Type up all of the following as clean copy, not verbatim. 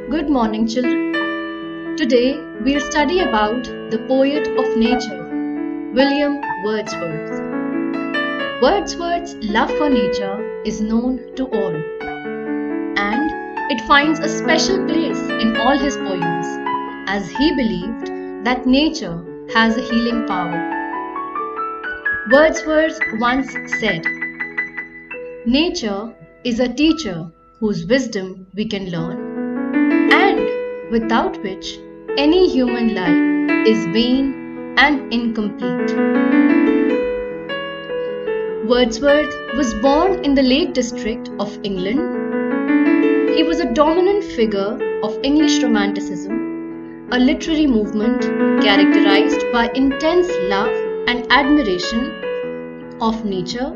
Good morning, children. Today we'll study about the poet of nature, William Wordsworth. Wordsworth's love for nature is known to all, and it finds a special place in all his poems, as he believed that nature has a healing power. Wordsworth once said, "Nature is a teacher whose wisdom we can learn, and without which any human life is vain and incomplete." Wordsworth was born in the Lake District of England. He was a dominant figure of English Romanticism, a literary movement characterized by intense love and admiration of nature,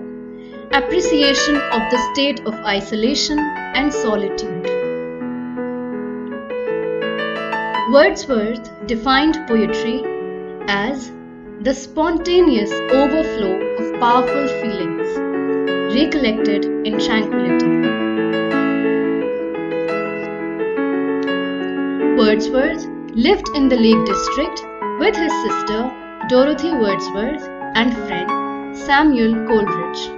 appreciation of the state of isolation and solitude. Wordsworth defined poetry as the spontaneous overflow of powerful feelings, recollected in tranquility. Wordsworth lived in the Lake District with his sister Dorothy Wordsworth and friend Samuel Coleridge.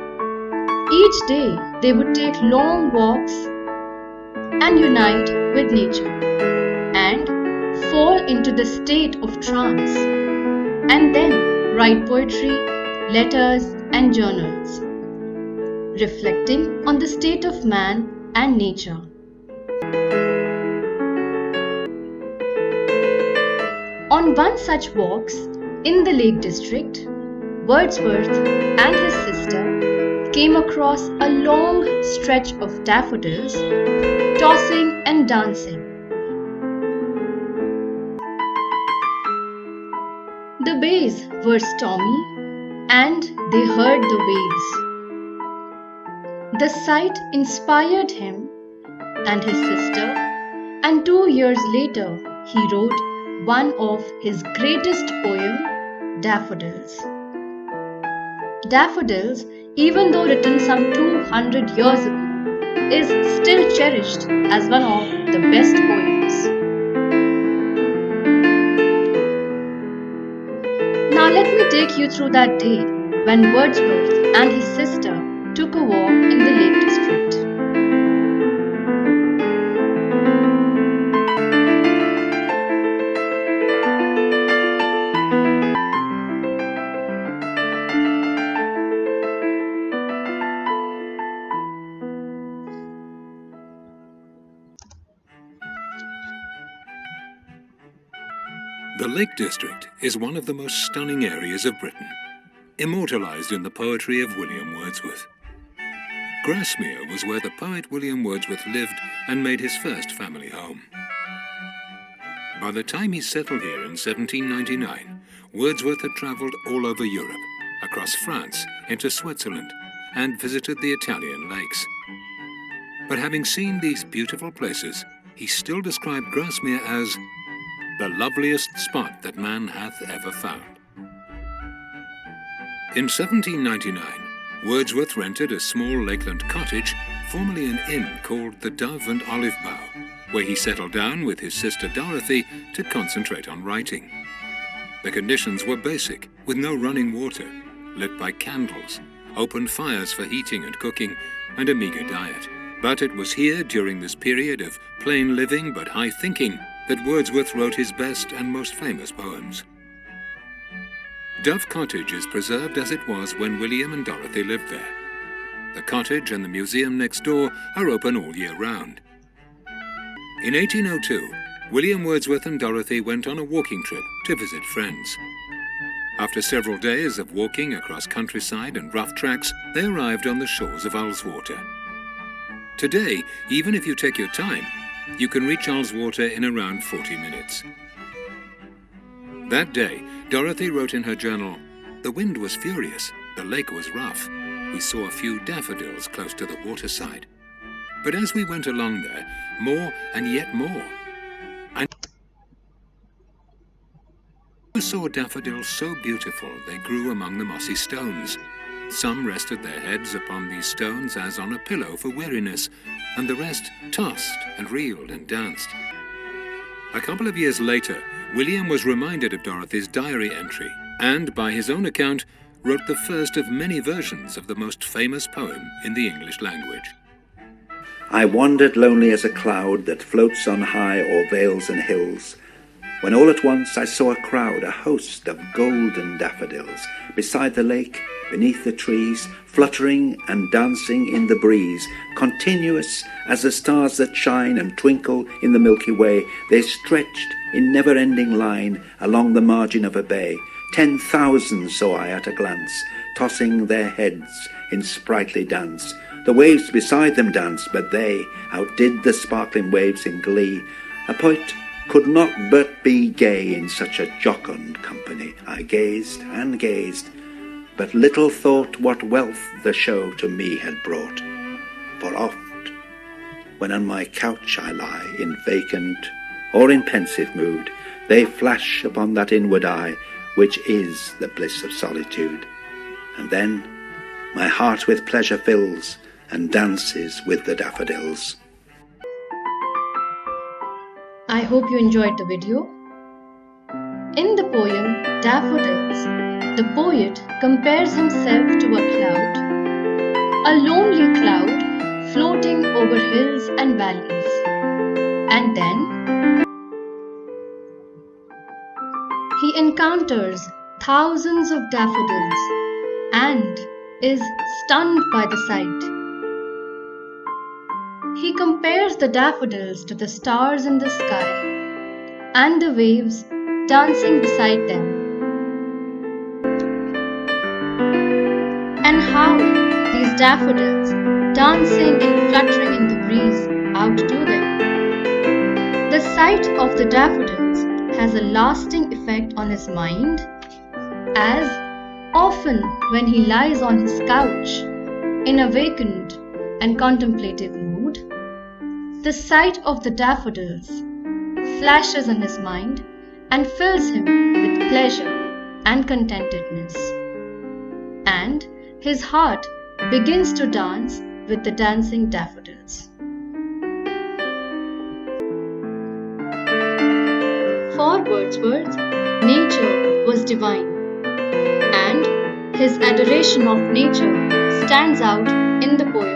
Each day they would take long walks and unite with nature and fall into the state of trance, and then write poetry, letters, and journals, reflecting on the state of man and nature. On one such walks in the Lake District, Wordsworth and his sister came across a long stretch of daffodils tossing and dancing. The bays were stormy and they heard the waves. The sight inspired him and his sister, and 2 years later he wrote one of his greatest poems, Daffodils. Daffodils, even though written some 200 years ago, is still cherished as one of the best poems. Now let me take you through that day when Wordsworth and his sister took a walk in the Lake District. The Lake District is one of the most stunning areas of Britain, immortalized in the poetry of William Wordsworth. Grasmere was where the poet William Wordsworth lived and made his first family home. By the time he settled here in 1799, Wordsworth had travelled all over Europe, across France into Switzerland, and visited the Italian lakes. But having seen these beautiful places, he still described Grasmere as the loveliest spot that man hath ever found. In 1799, Wordsworth rented a small lakeland cottage, formerly an inn called the Dove and Olive Bough, where he settled down with his sister Dorothy to concentrate on writing. The conditions were basic, with no running water, lit by candles, open fires for heating and cooking, and a meagre diet. But it was here, during this period of plain living but high thinking, that Wordsworth wrote his best and most famous poems. Dove Cottage is preserved as it was when William and Dorothy lived there. The cottage and the museum next door are open all year round. In 1802, William Wordsworth and Dorothy went on a walking trip to visit friends. After several days of walking across countryside and rough tracks, they arrived on the shores of Ullswater. Today, even if you take your time, you can reach Ullswater in around 40 minutes. That day, Dorothy wrote in her journal, "The wind was furious, the lake was rough. We saw a few daffodils close to the waterside. But as we went along there, more and yet more. I saw daffodils so beautiful they grew among the mossy stones. Some rested their heads upon these stones as on a pillow for weariness, and the rest tossed and reeled and danced. A couple of years later, William was reminded of Dorothy's diary entry and, by his own account, wrote the first of many versions of the most famous poem in the English language. I wandered lonely as a cloud that floats on high o'er vales and hills, when all at once I saw a crowd, a host of golden daffodils, beside the lake, beneath the trees, fluttering and dancing in the breeze, continuous as the stars that shine and twinkle in the Milky Way. They stretched in never-ending line along the margin of a bay. 10,000 saw I at a glance, tossing their heads in sprightly dance. The waves beside them danced, but they outdid the sparkling waves in glee. A poet could not but be gay in such a jocund company. I gazed and gazed, but little thought what wealth the show to me had brought. For oft, when on my couch I lie in vacant or in pensive mood, they flash upon that inward eye which is the bliss of solitude. And then my heart with pleasure fills and dances with the daffodils. I hope you enjoyed the video. In the poem Daffodils, the poet compares himself to a cloud, a lonely cloud floating over hills and valleys. And then he encounters thousands of daffodils and is stunned by the sight. He compares the daffodils to the stars in the sky and the waves dancing beside them, and how these daffodils, dancing and fluttering in the breeze, outdo them. The sight of the daffodils has a lasting effect on his mind, as often when he lies on his couch in a vacant and contemplative mood, the sight of the daffodils flashes in his mind and fills him with pleasure and contentedness, and his heart begins to dance with the dancing daffodils. For Wordsworth, nature was divine, and his adoration of nature stands out in the poem.